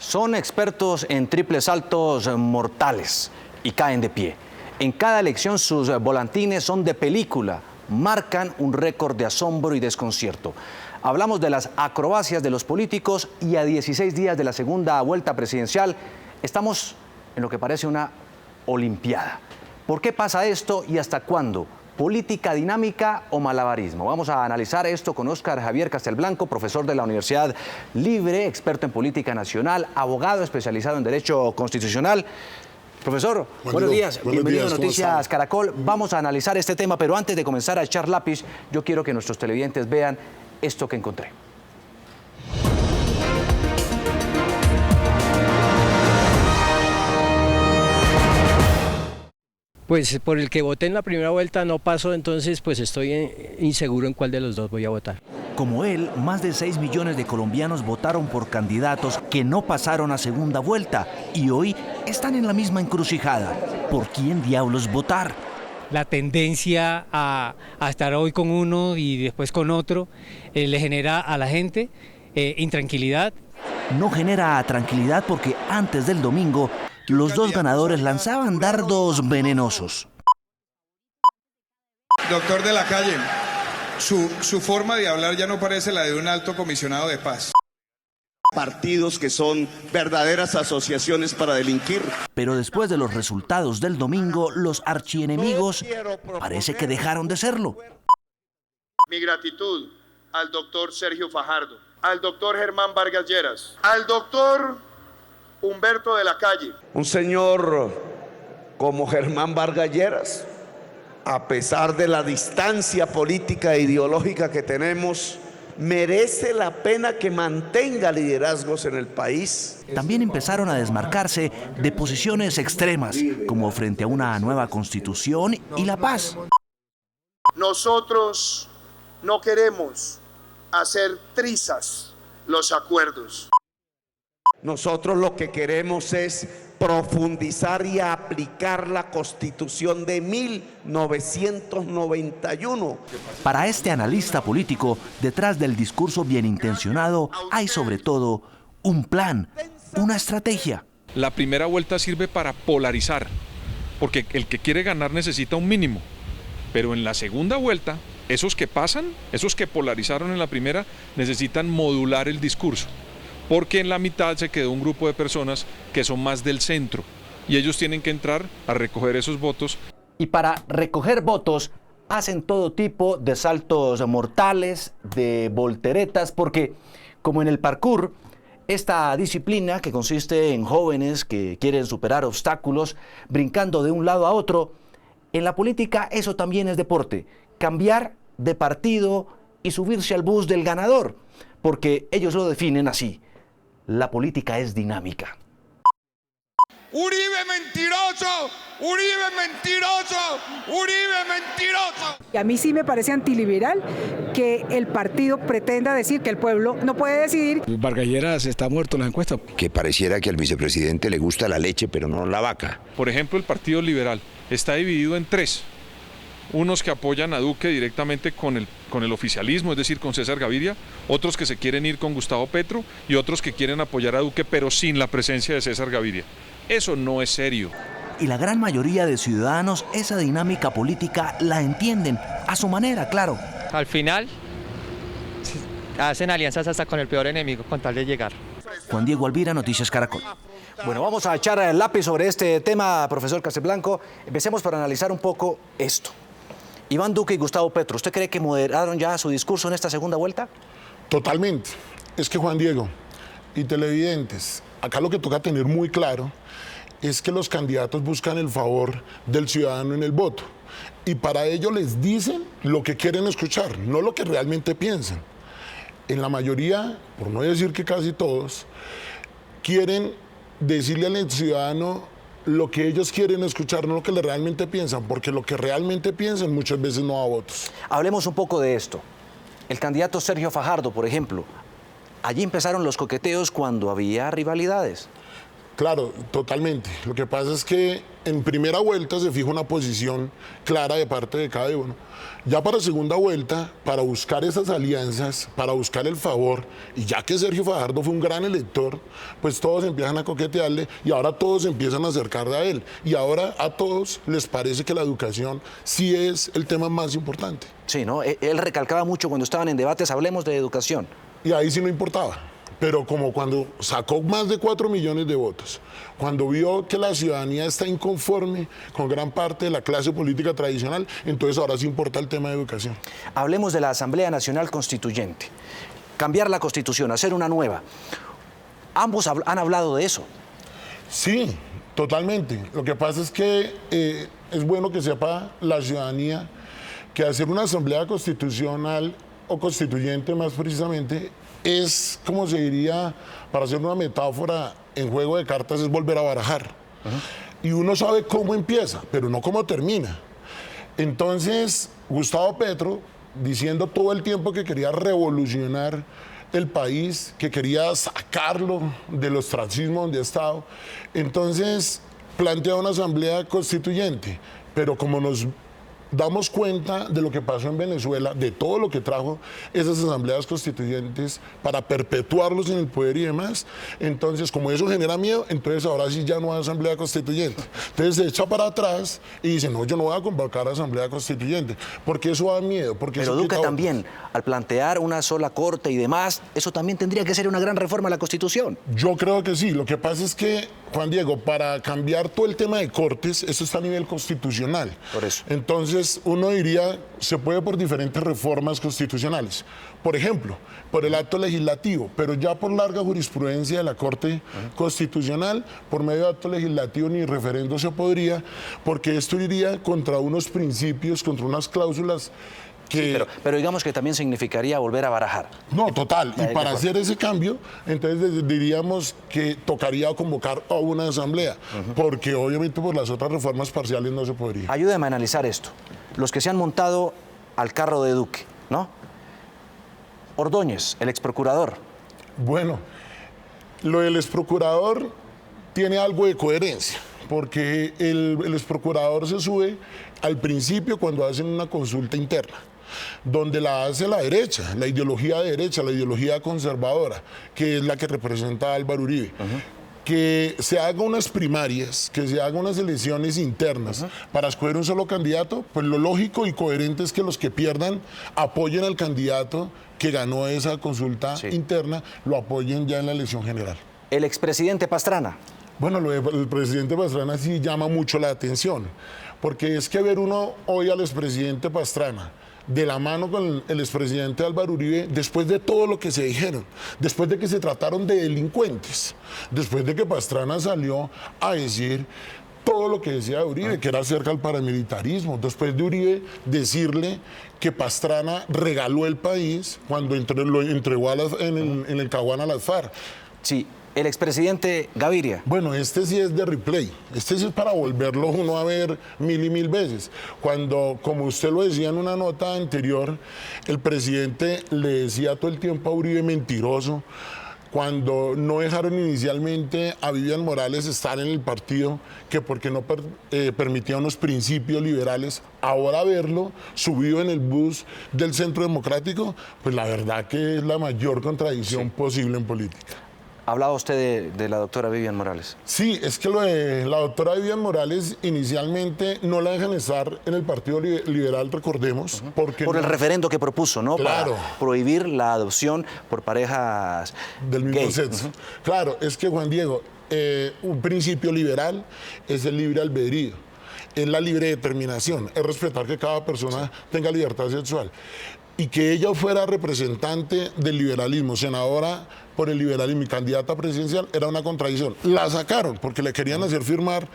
Son expertos en triples saltos mortales y caen de pie. En cada elección sus volantines son de película, marcan un récord de asombro y desconcierto. Hablamos de las acrobacias de los políticos y a 16 días de la segunda vuelta presidencial estamos en lo que parece una olimpiada. ¿Por qué pasa esto y hasta cuándo? ¿Política dinámica o malabarismo? Vamos a analizar esto con Óscar Javier Castelblanco, profesor de la Universidad Libre, experto en política nacional, abogado especializado en Derecho Constitucional. Profesor, buenos días, bienvenido a Noticias Caracol. Vamos a analizar este tema, pero antes de comenzar a echar lápiz, yo quiero que nuestros televidentes vean esto que encontré. Pues por el que voté en la primera vuelta no pasó, entonces pues estoy inseguro en cuál de los dos voy a votar. Como él, más de 6 millones de colombianos votaron por candidatos que no pasaron a segunda vuelta y hoy están en la misma encrucijada. ¿Por quién diablos votar? La tendencia a estar hoy con uno y después con otro le genera a la gente intranquilidad. No genera tranquilidad porque antes del domingo los dos ganadores lanzaban dardos venenosos. Doctor de la Calle, su forma de hablar ya no parece la de un alto comisionado de paz. Partidos que son verdaderas asociaciones para delinquir. Pero después de los resultados del domingo, los archienemigos parece que dejaron de serlo. Mi gratitud al doctor Sergio Fajardo, al doctor Germán Vargas Lleras, al doctor Humberto de la Calle. Un señor como Germán Vargas Lleras, a pesar de la distancia política e ideológica que tenemos, merece la pena que mantenga liderazgos en el país. También empezaron a desmarcarse de posiciones extremas, como frente a una nueva constitución y la paz. Nosotros no queremos hacer trizas los acuerdos. Nosotros lo que queremos es profundizar y aplicar la Constitución de 1991. Para este analista político, detrás del discurso bien intencionado, hay sobre todo un plan, una estrategia. La primera vuelta sirve para polarizar, porque el que quiere ganar necesita un mínimo. Pero en la segunda vuelta, esos que pasan, esos que polarizaron en la primera, necesitan modular el discurso. Porque en la mitad se quedó un grupo de personas que son más del centro y ellos tienen que entrar a recoger esos votos. Y para recoger votos hacen todo tipo de saltos mortales, de volteretas, porque como en el parkour, esta disciplina que consiste en jóvenes que quieren superar obstáculos brincando de un lado a otro, en la política eso también es deporte, cambiar de partido y subirse al bus del ganador, porque ellos lo definen así. La política es dinámica. ¡Uribe mentiroso! ¡Uribe mentiroso! ¡Uribe mentiroso! Y a mí sí me parece antiliberal que el partido pretenda decir que el pueblo no puede decidir. Vargas Lleras está muerto en la encuesta. Que pareciera que al vicepresidente le gusta la leche, pero no la vaca. Por ejemplo, el Partido Liberal está dividido en tres. Unos que apoyan a Duque directamente con el oficialismo, es decir, con César Gaviria, otros que se quieren ir con Gustavo Petro y otros que quieren apoyar a Duque pero sin la presencia de César Gaviria. Eso no es serio. Y la gran mayoría de ciudadanos esa dinámica política la entienden, a su manera, claro. Al final hacen alianzas hasta con el peor enemigo con tal de llegar. Juan Diego Alvira, Noticias Caracol. Bueno, vamos a echar el lápiz sobre este tema, profesor Castelblanco. Empecemos por analizar un poco esto. Iván Duque y Gustavo Petro, ¿usted cree que moderaron ya su discurso en esta segunda vuelta? Totalmente. Es que Juan Diego y televidentes, acá lo que toca tener muy claro es que los candidatos buscan el favor del ciudadano en el voto. Y para ello les dicen lo que quieren escuchar, no lo que realmente piensan. En la mayoría, por no decir que casi todos, quieren decirle al ciudadano lo que ellos quieren escuchar, no lo que realmente piensan, porque lo que realmente piensan muchas veces no da votos. Hablemos un poco de esto. El candidato Sergio Fajardo, por ejemplo, allí empezaron los coqueteos cuando había rivalidades. Claro, totalmente. Lo que pasa es que en primera vuelta se fija una posición clara de parte de cada uno. Ya para segunda vuelta, para buscar esas alianzas, para buscar el favor, y ya que Sergio Fajardo fue un gran elector, pues todos empiezan a coquetearle y ahora todos empiezan a acercar a él. Y ahora a todos les parece que la educación sí es el tema más importante. Sí, ¿no? Él recalcaba mucho cuando estaban en debates, hablemos de educación. Y ahí sí no importaba. Pero como cuando sacó más de 4 millones de votos, cuando vio que la ciudadanía está inconforme con gran parte de la clase política tradicional, entonces ahora sí importa el tema de educación. Hablemos de la Asamblea Nacional Constituyente. Cambiar la Constitución, hacer una nueva. Ambos han hablado de eso. Sí, totalmente. Lo que pasa es que es bueno que sepa la ciudadanía que hacer una Asamblea Constitucional o Constituyente más precisamente es, como se diría, para hacer una metáfora en juego de cartas, es volver a barajar. Y uno sabe cómo empieza, pero no cómo termina. Entonces, Gustavo Petro, diciendo todo el tiempo que quería revolucionar el país, que quería sacarlo del ostracismo donde ha estado, entonces plantea una asamblea constituyente, pero como nos damos cuenta de lo que pasó en Venezuela, de todo lo que trajo esas asambleas constituyentes para perpetuarlos en el poder y demás, entonces como eso genera miedo, entonces ahora sí ya no hay asamblea constituyente. Entonces se echa para atrás y dice, no, yo no voy a convocar a asamblea constituyente, porque eso da miedo. Porque pero Duque también, al plantear una sola corte y demás, eso también tendría que ser una gran reforma a la Constitución. Yo creo que sí, lo que pasa es que, Juan Diego, para cambiar todo el tema de cortes, eso está a nivel constitucional. Por eso. Entonces, uno diría, se puede por diferentes reformas constitucionales. Por ejemplo, por el acto legislativo, pero ya por larga jurisprudencia de la Corte Constitucional, por medio de acto legislativo ni referendo se podría, porque esto iría contra unos principios, contra unas cláusulas que... Sí, pero digamos que también significaría volver a barajar. No, total. Y para hacer ese cambio, entonces diríamos que tocaría convocar a una asamblea, porque obviamente por las otras reformas parciales no se podría. Ayúdame a analizar esto. Los que se han montado al carro de Duque, ¿no? Ordóñez, el exprocurador. Bueno, lo del exprocurador tiene algo de coherencia, porque el exprocurador se sube al principio cuando hacen una consulta interna, donde la hace la derecha, la ideología conservadora, que es la que representa a Álvaro Uribe. Que se haga unas primarias, que se hagan unas elecciones internas para escoger un solo candidato, pues lo lógico y coherente es que los que pierdan apoyen al candidato que ganó esa consulta interna, lo apoyen ya en la elección general. El expresidente Pastrana. Bueno, el presidente Pastrana sí llama mucho la atención, porque es que ver uno hoy al expresidente Pastrana de la mano con el expresidente Álvaro Uribe, después de todo lo que se dijeron, después de que se trataron de delincuentes, después de que Pastrana salió a decir todo lo que decía Uribe, que era acerca del paramilitarismo, después de Uribe decirle que Pastrana regaló el país cuando lo entregó en el Caguán a las FARC. Sí. El expresidente Gaviria. Bueno, este sí es de replay. Este sí es para volverlo uno a ver mil y mil veces. Cuando, como usted lo decía en una nota anterior, el presidente le decía todo el tiempo a Uribe mentiroso, cuando no dejaron inicialmente a Vivian Morales estar en el partido, que porque no permitía unos principios liberales, ahora verlo subido en el bus del Centro Democrático, pues la verdad que es la mayor contradicción posible en política. Hablaba usted de la doctora Vivian Morales. Sí, es que lo de la doctora Vivian Morales inicialmente no la dejan estar en el Partido Liberal, recordemos. Porque por el referendo que propuso, ¿no? Claro. Para prohibir la adopción por parejas del mismo sexo. Claro, es que, Juan Diego, un principio liberal es el libre albedrío, es la libre determinación, es respetar que cada persona tenga libertad sexual. Y que ella fuera representante del liberalismo, senadora por el liberalismo y candidata presidencial, era una contradicción. La sacaron porque le querían hacer firmar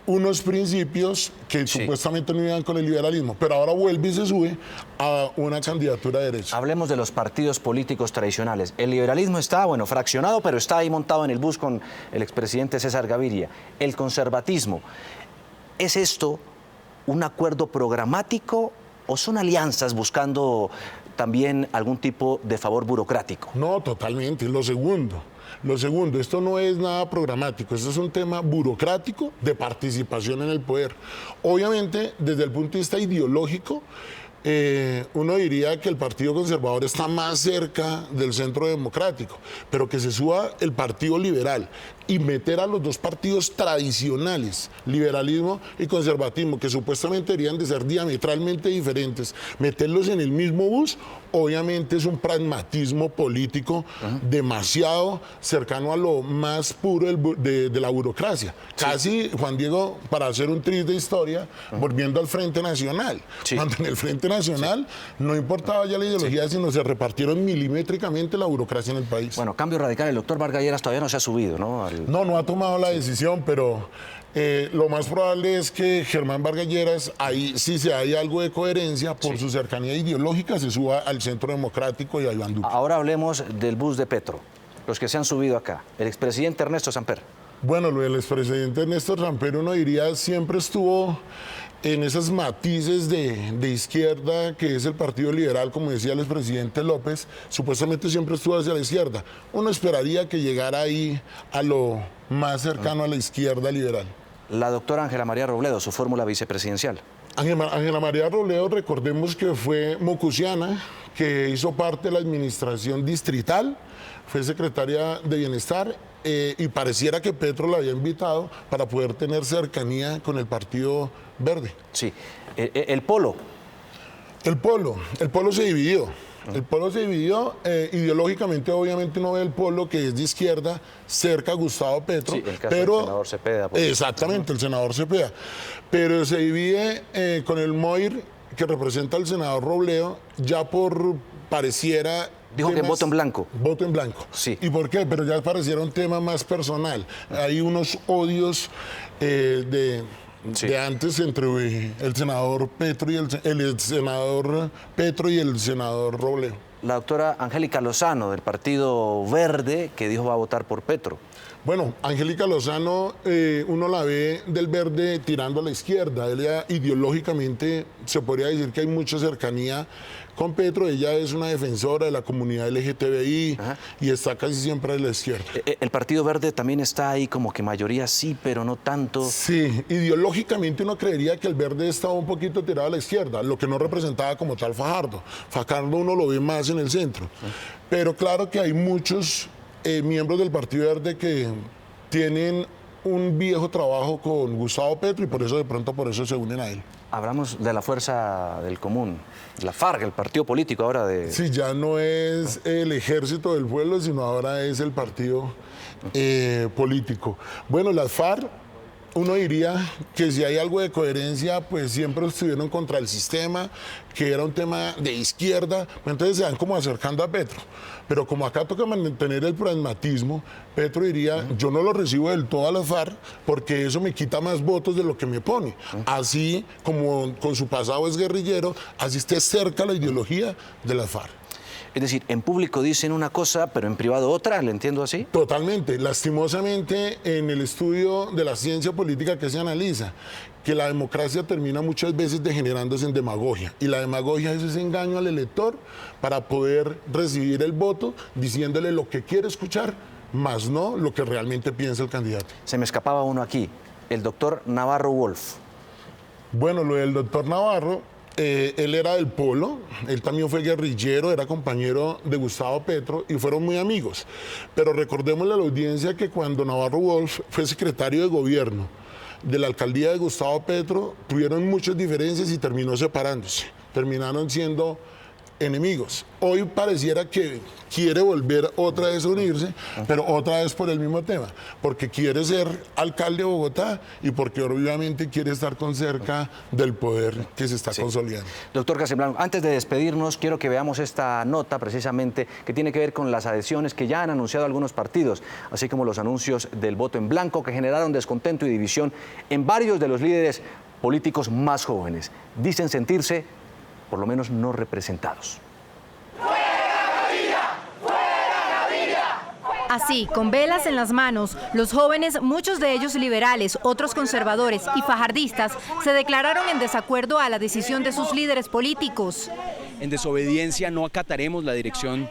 unos principios que supuestamente no iban con el liberalismo, pero ahora vuelve y se sube a una candidatura de derecha. Hablemos de los partidos políticos tradicionales. El liberalismo está, bueno, fraccionado, pero está ahí montado en el bus con el expresidente César Gaviria. El conservatismo, ¿es esto un acuerdo programático o son alianzas buscando también algún tipo de favor burocrático? No, totalmente, lo segundo. Lo segundo, esto no es nada programático, esto es un tema burocrático de participación en el poder. Obviamente, desde el punto de vista ideológico, uno diría que el Partido Conservador está más cerca del centro democrático, pero que se suba el Partido Liberal y meter a los dos partidos tradicionales, liberalismo y conservatismo, que supuestamente deberían de ser diametralmente diferentes, meterlos en el mismo bus, obviamente es un pragmatismo político demasiado cercano a lo más puro de la burocracia. Casi, Juan Diego, para hacer un tris de historia, volviendo al Frente Nacional. Cuando en el Frente Nacional no importaba ya la ideología, sino se repartieron milimétricamente la burocracia en el país. Bueno, cambio radical, el doctor Vargas Lleras todavía no se ha subido, ¿no? No ha tomado la decisión, pero lo más probable es que Germán Vargas Lleras, ahí sí se hay algo de coherencia, por su cercanía ideológica, se suba al centro democrático y a Iván Duque. Ahora hablemos del bus de Petro, los que se han subido acá. El expresidente Ernesto Samper. Bueno, lo del expresidente Ernesto Samper, uno diría, siempre estuvo en esos matices de izquierda, que es el Partido Liberal, como decía el expresidente López, supuestamente siempre estuvo hacia la izquierda. Uno esperaría que llegara ahí a lo más cercano a la izquierda liberal. La doctora Ángela María Robledo, su fórmula vicepresidencial. Ángela María Robledo, recordemos que fue mocusiana, que hizo parte de la administración distrital, fue secretaria de Bienestar, y pareciera que Petro la había invitado para poder tener cercanía con el Partido Verde. Sí. ¿El polo? El polo se dividió. El polo se dividió, ideológicamente obviamente uno ve el polo que es de izquierda, cerca a Gustavo Petro. Sí, el caso del senador Cepeda. Exactamente, el senador Cepeda. Pero se divide con el MOIR, que representa al senador Robledo, ya por pareciera... Dijo que voto en blanco. Voto en blanco. Sí. ¿Y por qué? Pero ya pareciera un tema más personal. Hay unos odios de antes entre el senador Petro y el senador Petro y el senador Robledo. La doctora Angélica Lozano, del Partido Verde, que dijo va a votar por Petro. Bueno, Angélica Lozano, uno la ve del Verde tirando a la izquierda. Ella ideológicamente se podría decir que hay mucha cercanía con Petro. Ella es una defensora de la comunidad LGTBI y está casi siempre a la izquierda. El Partido Verde también está ahí como que mayoría sí, pero no tanto. Sí, ideológicamente uno creería que el Verde estaba un poquito tirado a la izquierda, lo que no representaba como tal Fajardo. Fajardo uno lo ve más en el centro. Pero claro que hay muchos miembros del Partido Verde que tienen un viejo trabajo con Gustavo Petro y por eso de pronto se unen a él. Hablamos de la fuerza del común, la FARC, el partido político ahora de... Sí, ya no es el ejército del pueblo, sino ahora es el partido político. Bueno, las FARC, uno diría que si hay algo de coherencia, pues siempre estuvieron contra el sistema, que era un tema de izquierda, entonces se van como acercando a Petro. Pero como acá toca mantener el pragmatismo, Petro diría, yo no lo recibo del todo a la FARC porque eso me quita más votos de lo que me pone. Así como con su pasado es guerrillero, así esté cerca la ideología de la FARC. Es decir, en público dicen una cosa, pero en privado otra, ¿le entiendo así? Totalmente. Lastimosamente, en el estudio de la ciencia política que se analiza, que la democracia termina muchas veces degenerándose en demagogia. Y la demagogia es ese engaño al elector para poder recibir el voto diciéndole lo que quiere escuchar, más no lo que realmente piensa el candidato. Se me escapaba uno aquí, el doctor Navarro Wolf. Bueno, lo del doctor Navarro... él era del Polo, él también fue guerrillero, era compañero de Gustavo Petro y fueron muy amigos. Pero recordémosle a la audiencia que cuando Navarro Wolf fue secretario de gobierno de la alcaldía de Gustavo Petro, tuvieron muchas diferencias y terminó separándose. Terminaron siendo enemigos. Hoy pareciera que quiere volver otra vez a unirse, pero otra vez por el mismo tema, porque quiere ser alcalde de Bogotá y porque obviamente quiere estar con cerca del poder que se está consolidando. Doctor Casemblanco, antes de despedirnos, quiero que veamos esta nota precisamente que tiene que ver con las adhesiones que ya han anunciado algunos partidos, así como los anuncios del voto en blanco que generaron descontento y división en varios de los líderes políticos más jóvenes. Dicen sentirse por lo menos no representados. Así, con velas en las manos, los jóvenes, muchos de ellos liberales, otros conservadores y fajardistas, se declararon en desacuerdo a la decisión de sus líderes políticos. En desobediencia no acataremos la dirección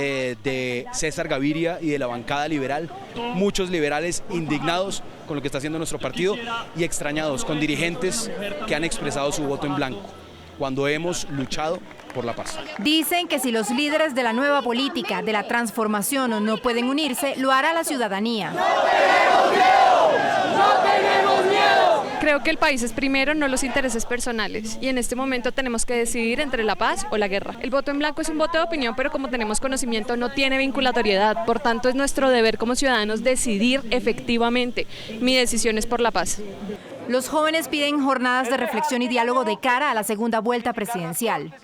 de César Gaviria y de la bancada liberal, muchos liberales indignados con lo que está haciendo nuestro partido y extrañados con dirigentes que han expresado su voto en blanco, cuando hemos luchado por la paz. Dicen que si los líderes de la nueva política, de la transformación, no pueden unirse, lo hará la ciudadanía. ¡No tenemos miedo! ¡No tenemos miedo! Creo que el país es primero, no los intereses personales. Y en este momento tenemos que decidir entre la paz o la guerra. El voto en blanco es un voto de opinión, pero como tenemos conocimiento, no tiene vinculatoriedad. Por tanto, es nuestro deber como ciudadanos decidir efectivamente. Mi decisión es por la paz. Los jóvenes piden jornadas de reflexión y diálogo de cara a la segunda vuelta presidencial.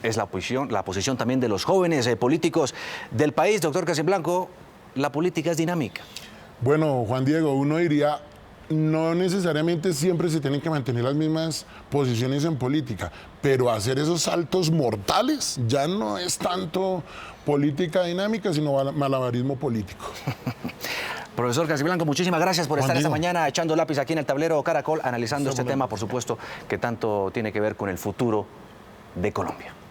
Es la posición también de los jóvenes políticos del país. Doctor Casiblanco, la política es dinámica. Bueno, Juan Diego, uno diría, no necesariamente siempre se tienen que mantener las mismas posiciones en política, pero hacer esos saltos mortales ya no es tanto política dinámica, sino malabarismo político. Profesor Casiblanco, muchísimas gracias por estar esta mañana echando lápiz aquí en el tablero Caracol, analizando este tema, por supuesto, que tanto tiene que ver con el futuro de Colombia.